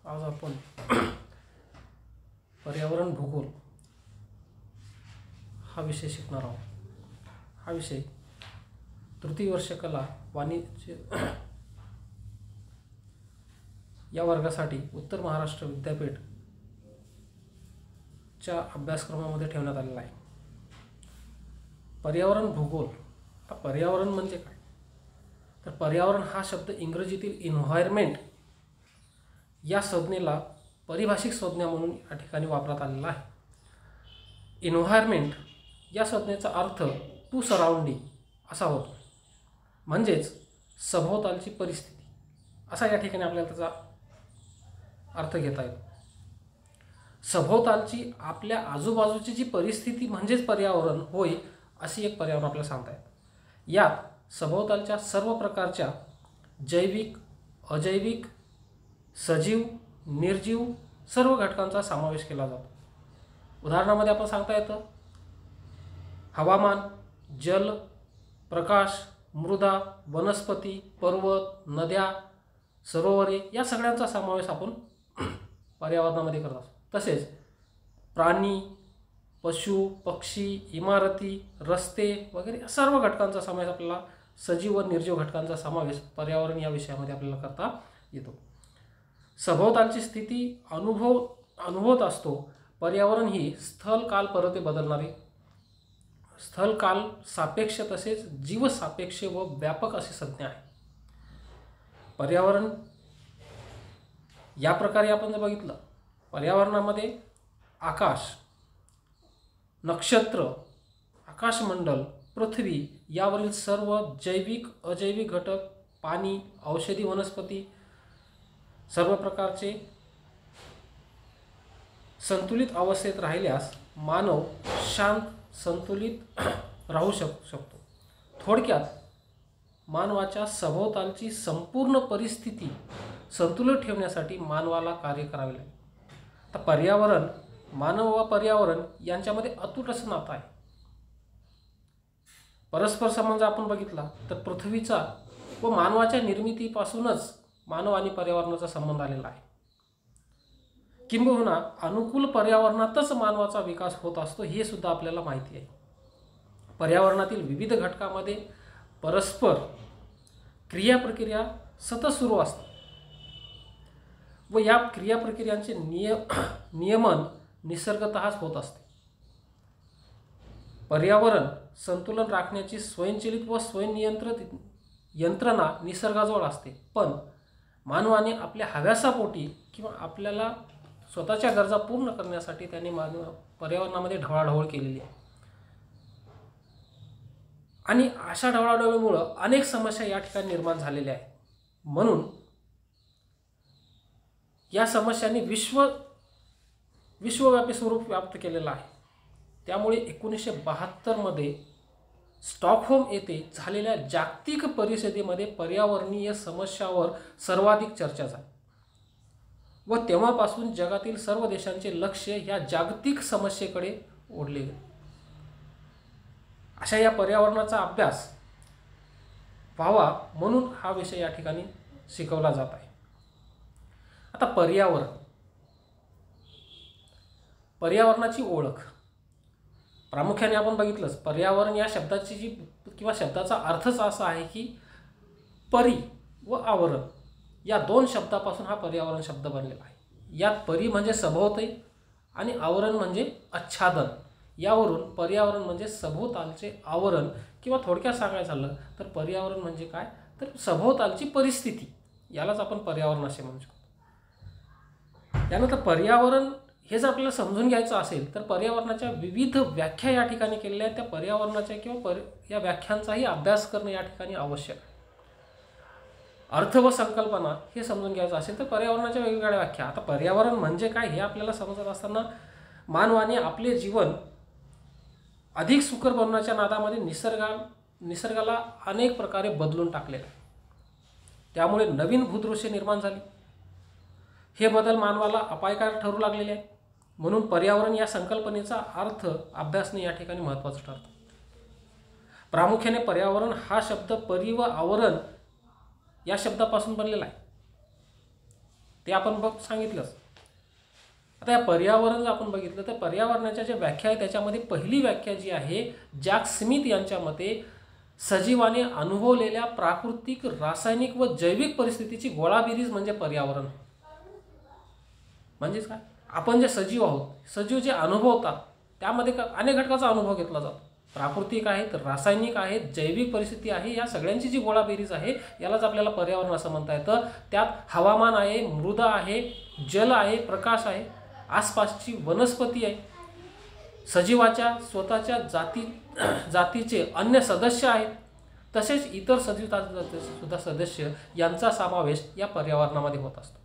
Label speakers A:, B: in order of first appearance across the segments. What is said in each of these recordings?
A: आज आपण पर्यावरण भूगोल हा विषय शिकणार आहोत। हा विषय तृतीय वर्ष कला वाणिज्य या वर्गासाठी उत्तर महाराष्ट्र विद्यापीठच्या अभ्यासक्रमामध्ये ठेवण्यात आलेला आहे। पर्यावरण भूगोल आता पर्यावरण म्हणजे काय, तर पर्यावरण हा शब्द इंग्रजीतील एन्व्हायरमेंट या संज्ञेला पारिभाषिक संज्ञा म्हणून या ठिकाणी वापरात आलेला आहे। एन्व्हायरमेंट या संज्ञेचा अर्थ टू सराउंडिंग असा होतो, म्हणजेच सभोवतालची परिस्थिती असा या ठिकाणी आपल्याला त्याचा अर्थ घेता येतो। सभोवतालची आपल्या आजूबाजूची जी परिस्थिती म्हणजेच पर्यावरण होय अशी एक पर्यावरण आपल्याला सांगता येतं। यात सभोवतालच्या सर्व प्रकारच्या जैविक, अजैविक, सजीव, निर्जीव सर्व घटकांचा समावेश केला जातो। उदाहरणामध्ये आपण सांगता येतं हवामान, जल, प्रकाश, मृदा, वनस्पती, पर्वत, नद्या, सरोवरे या सगळ्यांचा समावेश आपण पर्यावरणामध्ये करत असतो। तसेच प्राणी, पशु, पक्षी, इमारती, रस्ते वगैरे सर्व घटकांचा समावेश आपल्याला सजीव व निर्जीव घटकांचा समावेश पर्यावरण या विषयामध्ये आपल्याला करता येतो। सभोवतालची स्थिती अनुभवत असतो। पर्यावरण ही स्थल काल परते बदलणारी, स्थल काल सापेक्ष तसेच जीवसापेक्ष व व्यापक अशी संज्ञा आहे। पर्यावरण या प्रकारे आपण जर बघितलं, पर्यावरणामध्ये आकाश, नक्षत्र, आकाशमंडल, पृथ्वी यावरील सर्व जैविक, अजैविक घटक, पाणी, औषधी वनस्पती सर्व प्रकारचे संतुलित अवस्थेत राहिल्यास मानव शांत संतुलित राहू शकतो। थोडक्यात मानवाच्या सभोवतालची संपूर्ण परिस्थिती संतुलित ठेवण्यासाठी मानवाला कार्य करावे लागेल। तर पर्यावरण, मानव व पर्यावरण यांच्यामध्ये अतूट असं नातं आहे। परस्पर संबंध आपण बघितला तर पृथ्वीचा व मानवाच्या निर्मितीपासूनच मानव आणि पर्यावरणाचा संबंध आलेला आहे। किंबहुना अनुकूल पर्यावरणातच मानवाचा विकास होत असतो हे सुद्धा आपल्याला माहिती आहे। पर्यावरणातील विविध घटकांमध्ये परस्पर क्रियाप्रक्रिया सतत सुरू असतात व या क्रियाप्रक्रियांचे नियमन निसर्गतःच होत असते। पर्यावरण संतुलन राखण्याची स्वयंचलित व स्वयंनियंत्रित यंत्रणा निसर्गाजवळ असते, पण मानवाने आपल्या हव्यासापोटी किंवा आपल्याला स्वतःच्या गरजा पूर्ण करण्यासाठी त्याने पर्यावरणामध्ये ढवळाढवळ केलेली आहे आणि अशा ढवळाढवळीमुळे अनेक समस्या या ठिकाणी निर्माण झालेल्या आहेत। म्हणून या समस्यांनी विश्वव्यापी स्वरूप व्याप्त केलेलं आहे। त्यामुळे 1972 मध्ये स्टॉकहोम येथे झालेल्या जागतिक परिषदेमध्ये पर्यावरणीय समस्यावर सर्वाधिक चर्चा झाली व तेव्हापासून जगातील सर्व देशांचे लक्ष या जागतिक समस्येकडे ओढले गेले। अशा या पर्यावरणाचा अभ्यास व्हावा म्हणून हा विषय या ठिकाणी शिकवला जात आहे। आता पर्यावरणाची ओळख प्रामुख्याने आपण बघितलंच, पर्यावरण या शब्दाची जी किंवा शब्दाचा अर्थच असा आहे की परी व आवरण या दोन शब्दापासून हा पर्यावरण शब्द बनलेला आहे। यात परी म्हणजे सभोवताली आणि आवरण म्हणजे आच्छादन, यावरून पर्यावरण म्हणजे सभोवतालचे आवरण किंवा थोडक्यात सांगायचं झालं तर पर्यावरण म्हणजे काय, तर सभोवतालची परिस्थिती, यालाच आपण पर्यावरण असे म्हणू शकतो। त्यानंतर पर्यावरण हे जर आपल्याला समजून घ्यायचं असेल तर पर्यावरणाच्या विविध व्याख्या या ठिकाणी केलेल्या आहेत। त्या पर्यावरणाच्या किंवा या व्याख्यांचाही अभ्यास करणं या ठिकाणी आवश्यक आहे। अर्थ व संकल्पना हे समजून घ्यायचं असेल तर पर्यावरणाच्या वेगवेगळ्या व्याख्या। आता पर्यावरण म्हणजे काय हे आपल्याला समजत असताना मानवाने आपले जीवन अधिक सुकर बनवण्याच्या नादामध्ये निसर्गाला अनेक प्रकारे बदलून टाकलेलं आहे। त्यामुळे नवीन भूदृश्य निर्माण झाली। हे बदल मानवाला अपायकारक ठरू लागलेले आहेत। म्हणून पर्यावरण या संकल्पनेचा अर्थ अभ्यासणे या ठिकाणी महत्त्वाचं ठरतं। प्रामुख्याने पर्यावरण हा शब्द परी व आवरण या शब्दापासून बनलेला आहे। ते आपण सांगितलंच. आता या पर्यावरण जर आपण बघितलं तर पर्यावरणाच्या ज्या व्याख्या आहे त्याच्यामध्ये पहिली व्याख्या जी आहे जॅक स्मिथ यांच्या मते सजीवाने अनुभवलेल्या प्राकृतिक, रासायनिक व जैविक परिस्थितीची गोळाबेरीज म्हणजे पर्यावरण. म्हणजेच काय, आपण जे सजीव आहोत, सजीव जे अनुभवतात त्यामध्ये अनेक घटकाचा अनुभव घेतला जातो. प्राकृतिक आहेत, रासायनिक आहेत, जैविक परिस्थिती आहे, या सगळ्यांची जी गोळाबेरीज आहे यालाच आपल्याला पर्यावरण असं म्हणता येतं. त्यात हवामान आहे, मृदा आहे, जल आहे, प्रकाश आहे, आसपासची वनस्पती आहे, सजीवाच्या स्वतःच्या जातीचे अन्य सदस्य आहेत, तसेच इतर सजीव सदस्य यांचा समावेश या पर्यावरणामध्ये होत असतो.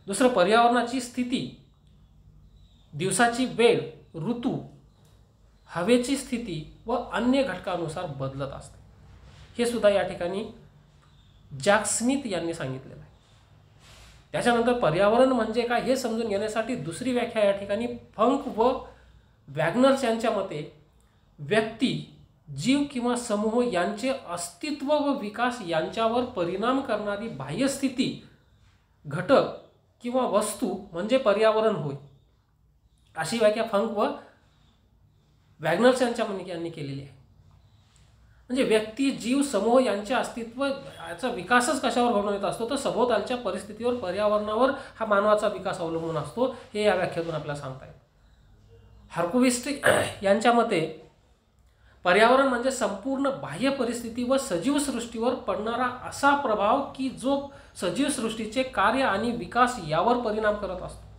A: दुसरं, पर्यावरणाची स्थिती दिवसाची वेळ, ऋतू, हवेची स्थिती व अन्य घटकानुसार बदलत असते. हे सुद्धा या ठिकाणी जॅक स्मिथ यांनी सांगितलेलं आहे. त्याच्यानंतर पर्यावरण म्हणजे काय हे समजून घेण्यासाठी दुसरी व्याख्या या ठिकाणी फंक व वॅग्नर्स यांच्या मते व्यक्ती, जीव किंवा समूह यांचे अस्तित्व व विकास यांच्यावर परिणाम करणारी बाह्य स्थिती, घटक किंवा वस्तू म्हणजे पर्यावरण होय. अशी व्याख्या फंक व वॅग्नर्स यांनी केलेली आहे. म्हणजे व्यक्ती, जीव, समूह यांचे अस्तित्व याचा विकासच कशावर घडून येत असतो तर सभोवतालच्या परिस्थितीवर, पर्यावरणावर हा मानवाचा विकास अवलंबून असतो. हे या व्याख्येतून आपल्याला सांगता येईल. हार्कोविस्ट यांच्या मते पर्यावरण म्हणजे संपूर्ण बाह्य परिस्थिती व सजीव सृष्टीवर पडणारा असा प्रभाव की जो सजीव सृष्टीचे कार्य आणि विकास यावर परिणाम करत असतो.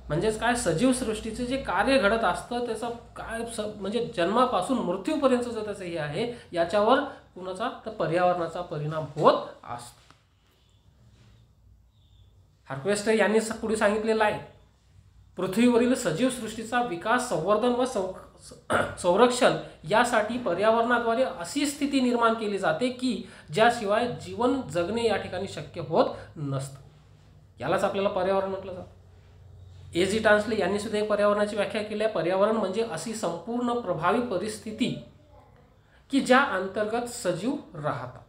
A: म्हणजेच काय, सजीव सृष्टीचे जे कार्य घडत असतं त्याचा काय म्हणजे जन्मापासून मृत्यूपर्यंतचं त्याचं हे आहे याच्यावर कुणाचा तर पर्यावरणाचा परिणाम होत असतो. हार्कोविस्ट यांनी पुढे सांगितलेलं आहे, पृथ्वीवरील सजीव सृष्टीचा विकास, संवर्धन व संरक्षण यासाठी पर्यावरणाद्वारे अशी स्थिती निर्माण केली जाते की ज्याशिवाय जीवन जगणे या ठिकाणी शक्य होत नसतं. यालाच आपल्याला पर्यावरण म्हटलं जातं. ए.जी. टान्सले यांनी सुद्धा एक पर्यावरणाची व्याख्या केली आहे. पर्यावरण म्हणजे अशी संपूर्ण प्रभावी परिस्थिती की ज्या अंतर्गत सजीव राहतात.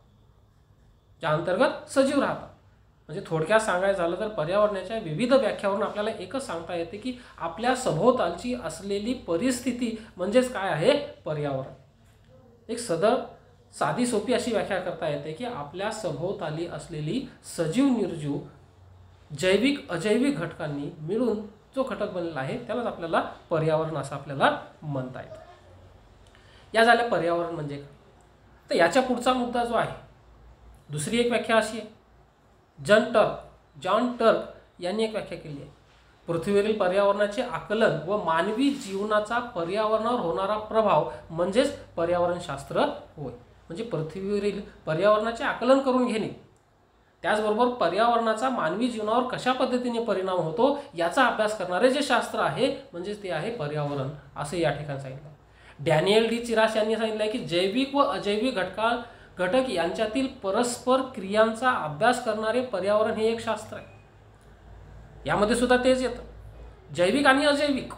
A: म्हणजे थोडक्यात सांगायचं झालं तर पर्यावरणाच्या विविध व्याख्यावरून आपल्याला एकच सांगता येते की आपल्या सभोवतालची असलेली परिस्थिती म्हणजेच काय आहे, पर्यावरण. एक साधी सोपी अशी व्याख्या करता येते की आपल्या सभोवताली असलेली सजीव, निर्जीव, जैविक, अजैविक घटकांनी मिळून जो घटक बनलेला आहे त्यालाच आपल्याला पर्यावरण असं आपल्याला म्हणता येतं. या झाल्या पर्यावरण म्हणजे काय. तर याच्या पुढचा मुद्दा जो आहे, दुसरी एक व्याख्या अशी आहे, जॉन टर्क यांनी एक व्याख्या केली आहे. पृथ्वीवरील पर्यावरणाचे आकलन व मानवी जीवनाचा पर्यावरणावर होणारा प्रभाव म्हणजेच पर्यावरणशास्त्र होय. म्हणजे पृथ्वीवरील पर्यावरणाचे आकलन करून घेणे, त्याचबरोबर पर्यावरणाचा मानवी जीवनावर कशा पद्धतीने परिणाम होतो याचा अभ्यास करणारे जे शास्त्र आहे म्हणजेच ते आहे पर्यावरण असे या ठिकाणी सांगितलं. डॅनियल डी चिरास यांनी सांगितलं आहे की जैविक व अजैविक घटक यांच्यातील परस्पर क्रियांचा अभ्यास करणारे पर्यावरण हे एक शास्त्र आहे. यामध्ये सुद्धा तेच येतं, जैविक आणि अजैविक.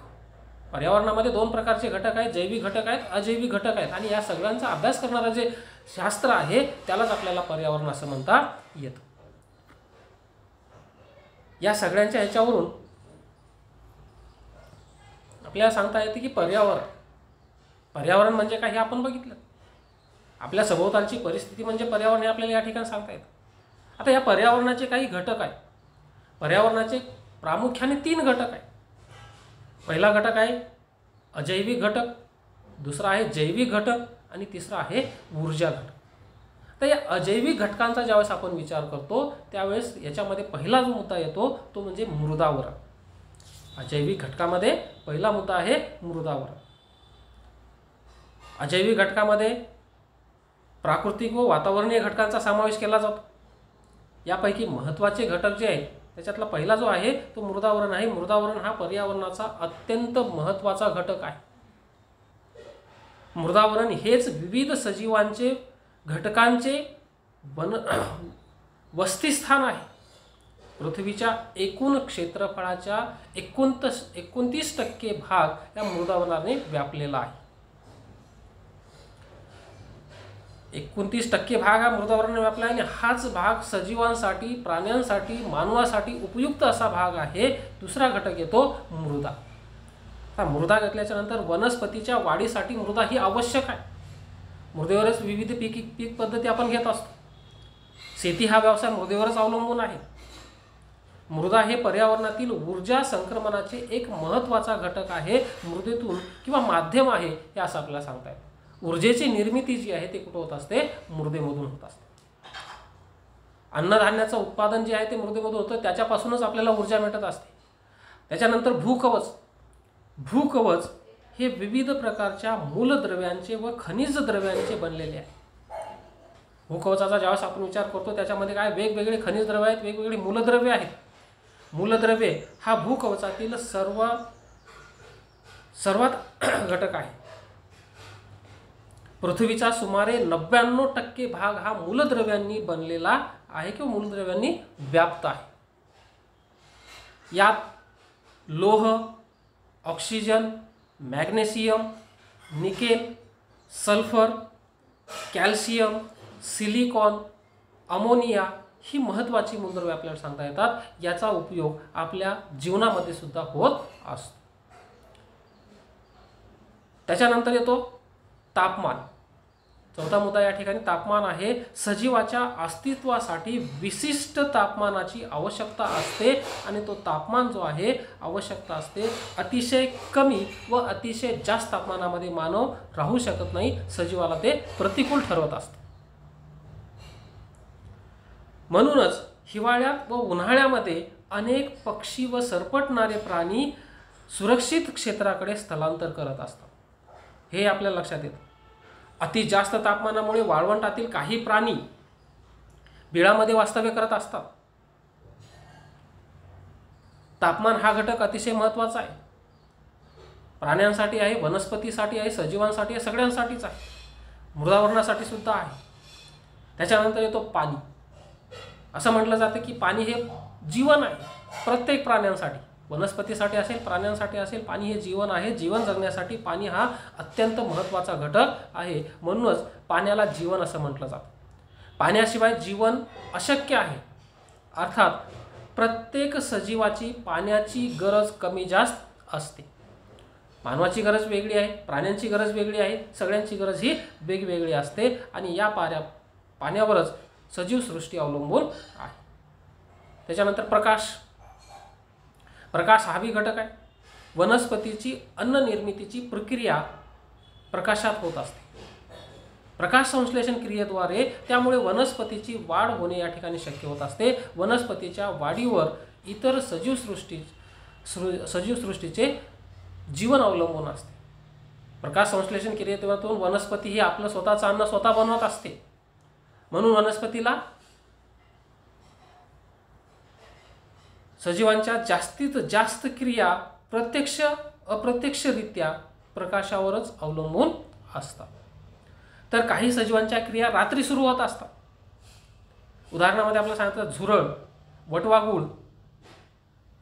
A: पर्यावरणामध्ये दोन प्रकारचे घटक आहेत, जैविक घटक आहेत, अजैविक घटक आहेत, आणि या सगळ्यांचा अभ्यास करणारं जे शास्त्र आहे त्यालाच आपल्याला पर्यावरण असं म्हणता येतं. या सगळ्यांच्या ह्याच्यावरून आपल्याला सांगता येते की पर्यावरण म्हणजे काय हे आपण बघितलं. आपल्या सभोवतालची परिस्थिती म्हणजे पर्यावरण हे आपल्याला या ठिकाणी सांगता येतं. आता या पर्यावरणाचे काही घटक आहेत. पर्यावरणाचे प्रामुख्याने 3 घटक आहेत. पहिला घटक आहे अजैविक घटक, दुसरा आहे जैविक घटक आणि तिसरा आहे ऊर्जा घटक. तर या अजैविक घटकांचा ज्यावेळेस आपण विचार करतो त्यावेळेस याच्यामध्ये पहिला जो मुद्दा येतो तो म्हणजे मृदावरण. अजैविक घटकामध्ये पहिला मुद्दा आहे मृदावरण. अजैविक घटकामध्ये प्राकृतिक व वातावरणीय घटकांचा समावेश केला जातो. यापैकी महत्त्वाचे घटक जे आहेत त्याच्यातला पहिला जो आहे तो मृदावरण आहे. मृदावरण हा पर्यावरणाचा अत्यंत महत्त्वाचा घटक आहे. मृदावरण हेच विविध सजीवांचे घटकांचे वसतिस्थान आहे. पृथ्वीच्या एकूण क्षेत्रफळाच्या 29% भाग या मृदावरणाने व्यापलेला आहे. 29% भाग हा मृदावरणाने व्यापला आहे आणि हाच भाग सजीवांसाठी, प्राण्यांसाठी, मानवासाठी उपयुक्त असा भाग आहे. दुसरा घटक येतो मृदा. आता मृदा घेतल्याच्या नंतर वनस्पतीच्या वाढीसाठी मृदा ही आवश्यक आहे. मृदेवरच विविध पीक पद्धती आपण घेत असतो. शेती हा व्यवसाय मृदेवरच अवलंबून आहे. मृदा हे पर्यावरणातील ऊर्जा संक्रमणाचे एक महत्त्वाचा घटक आहे. मृदेतून किंवा माध्यम आहे हे असं आपल्याला सांगता येतं. ऊर्जेची निर्मिती जी आहे ते कुठं होत असते? मृदेमधून होत असते. अन्नधान्याचं उत्पादन जे आहे ते मृदेमधून होतं, त्याच्यापासूनच आपल्याला ऊर्जा मिळत असते. त्याच्यानंतर भूकवच हे विविध प्रकारच्या मूलद्रव्यांचे व खनिज द्रव्यांचे बनलेले आहे. भूकवचाचा ज्यावेळेस आपण विचार करतो त्याच्यामध्ये काय वेगवेगळे खनिज द्रव्य आहेत, वेगवेगळे मूलद्रव्य आहेत. मूलद्रव्ये हा भूकवचातील सर्वात घटक आहे. पृथ्वीचा सुमारे 99% भाग हा मूलद्रव्यांनी बनलेला आहे किंवा मूलद्रव्यांनी व्याप्त आहे. यात लोह, oxygen, magnesium, nickel, sulphur, calcium, silicon, ammonia ही महत्त्वाची मूलद्रव्ये आपल्याला सांगता येतात. याचा उपयोग आपल्या जीवनामध्ये सुद्धा होत असतो. त्याच्यानंतर येतो तापमान. चौथा मुद्दा या ठिकाणी तापमान आहे. सजीवाच्या अस्तित्वासाठी विशिष्ट तापमानाची आवश्यकता असते आणि तो तापमान जो आहे आवश्यकता असते. अतिशय कमी व अतिशय जास्त तापमानामध्ये मानव राहू शकत नाही. सजीवाला ते प्रतिकूल ठरवत असते. म्हणूनच हिवाळ्यात व उन्हाळ्यामध्ये अनेक पक्षी व सरपटणारे प्राणी सुरक्षित क्षेत्राकडे स्थलांतर करत असतात. हे आपल्या लक्षात येतं. अति जास्त तापमानामुळे वाळवंटातील काही प्राणी बिळामध्ये वास्तव्य करत असतात. तापमान हा घटक अतिशय महत्त्वाचा आहे. प्राण्यांसाठी आहे, वनस्पतीसाठी आहे, सजीवांसाठी आहे, सगळ्यांसाठीच आहे. मृदावरणासाठी सुद्धा आहे. त्याच्यानंतर येतो पाणी. असं म्हटलं जातं की पाणी हे जीवन आहे प्रत्येक प्राण्यांसाठी. वनस्पतीसाठी असेल, प्राण्यांसाठी असेल, पाणी हे जीवन आहे. जीवन जगण्यासाठी पाणी हा अत्यंत महत्त्वाचा घटक आहे. म्हणूनच पाण्याला जीवन असं म्हटलं जातं. पाण्याशिवाय जीवन अशक्य आहे. अर्थात प्रत्येक सजीवाची पाण्याची गरज कमी जास्त असते. मानवाची गरज वेगळी आहे, प्राण्यांची गरज वेगळी आहे, सगळ्यांची गरज ही वेगवेगळी असते आणि या पाण्यावरच सजीवसृष्टी अवलंबून आहे. त्याच्यानंतर प्रकाश हा बी घटक आहे. वनस्पतीची अन्न निर्मितीची प्रक्रिया प्रकाशात होत असते. प्रकाश संश्लेषण क्रियेद्वारे त्यामुळे वनस्पतीची वाढ होणे या ठिकाणी शक्य होत असते. वनस्पतीच्या वाढीवर इतर सजीवसृष्टीचे जीवन अवलंबून असते. प्रकाश संश्लेषण क्रियेतून वनस्पती ही आपलं स्वतःचं अन्न स्वतः बनवत असते. म्हणून वनस्पतीला सजीवांच्या जास्तीत जास्त क्रिया प्रत्यक्ष अप्रत्यक्षरित्या प्रकाशावरच अवलंबून असतात. तर काही सजीवांच्या क्रिया रात्री सुरू होत असतात. उदाहरणामध्ये आपल्याला सांगतात झुरळ, वटवाघूळ,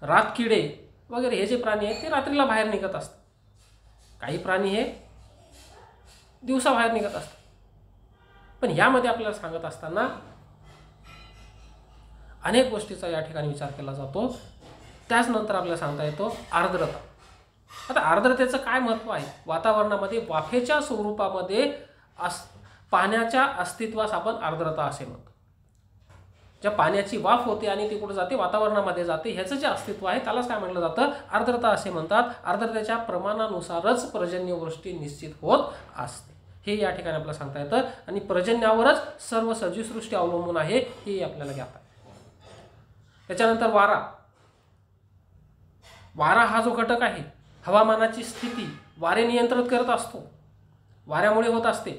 A: रातकिडे वगैरे हे जे प्राणी आहेत ते रात्रीला बाहेर निघत असतात. काही प्राणी हे दिवसा बाहेर निघत असतात. पण यामध्ये आपल्याला सांगत असताना अनेक गोष्टीचा या ठिकाणी विचार केला जातो. त्याचनंतर आपल्याला सांगता येतो आर्द्रता. आता आर्द्रतेचं काय महत्त्व आहे? वातावरणामध्ये वाफेच्या स्वरूपामध्ये पाण्याच्या अस्तित्वास आपण आर्द्रता असे म्हणतो. ज्या पाण्याची वाफ होते आणि ती कुठे जाते? वातावरणामध्ये जाते. ह्याचं जे अस्तित्व आहे त्यालाच काय म्हटलं जातं? आर्द्रता असे म्हणतात. आर्द्रतेच्या प्रमाणानुसारच पर्जन्यवृष्टी निश्चित होत असते. हे या ठिकाणी आपल्याला सांगता येतं आणि पर्जन्यावरच सर्व सजीवसृष्टी अवलंबून आहे हे आपल्याला ज्ञात आहे. त्याच्यानंतर वारा हा जो घटक आहे हवामानाची स्थिती वारे नियंत्रित करत असतो. वाऱ्यामुळे होत असते.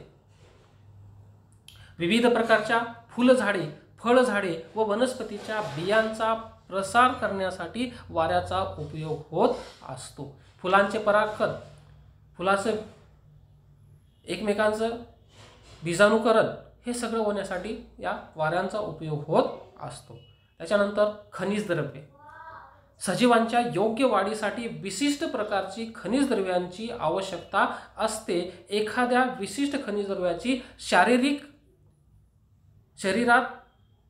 A: विविध प्रकारच्या फुलझाडे, फळझाडे व वनस्पतीच्या बियांचा प्रसार करण्यासाठी वाऱ्याचा उपयोग होत असतो. फुलांचे परागकण, फुलाचं एकमेकांचं बीजाणुकरण हे सगळं होण्यासाठी या वाऱ्यांचा उपयोग होत असतो. त्याच्यानंतर खनिज द्रव्ये. सजीवांच्या योग्य वाढीसाठी विशिष्ट प्रकारची खनिज द्रव्यांची आवश्यकता असते. एखाद्या विशिष्ट खनिज द्रव्याची शारीरिक शरीरात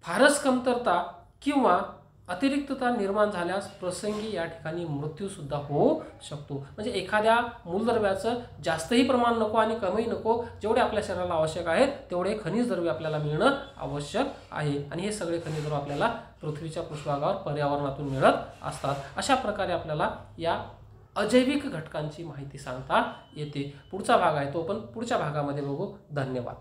A: फारच कमतरता किंवा अतिरिक्तता निर्माण झाल्यास प्रसंगी या ठिकाणी मृत्यूसुद्धा होऊ शकतो. म्हणजे एखाद्या मूलद्रव्याचं जास्तही प्रमाण नको आणि कमीही नको, जेवढे आपल्या शरीराला आवश्यक आहेत तेवढे खनिज द्रव्य आपल्याला मिळणं आवश्यक आहे. आणि हे सगळे खनिज द्रव्य आपल्याला पृथ्वीच्या पृष्ठभागावर पर्यावरणातून मिळत असतात. अशा प्रकारे आपल्याला या अजैविक घटकांची माहिती सांगता येते. पुढचा भाग आहे तो आपण पुढच्या भागामध्ये बघू. धन्यवाद.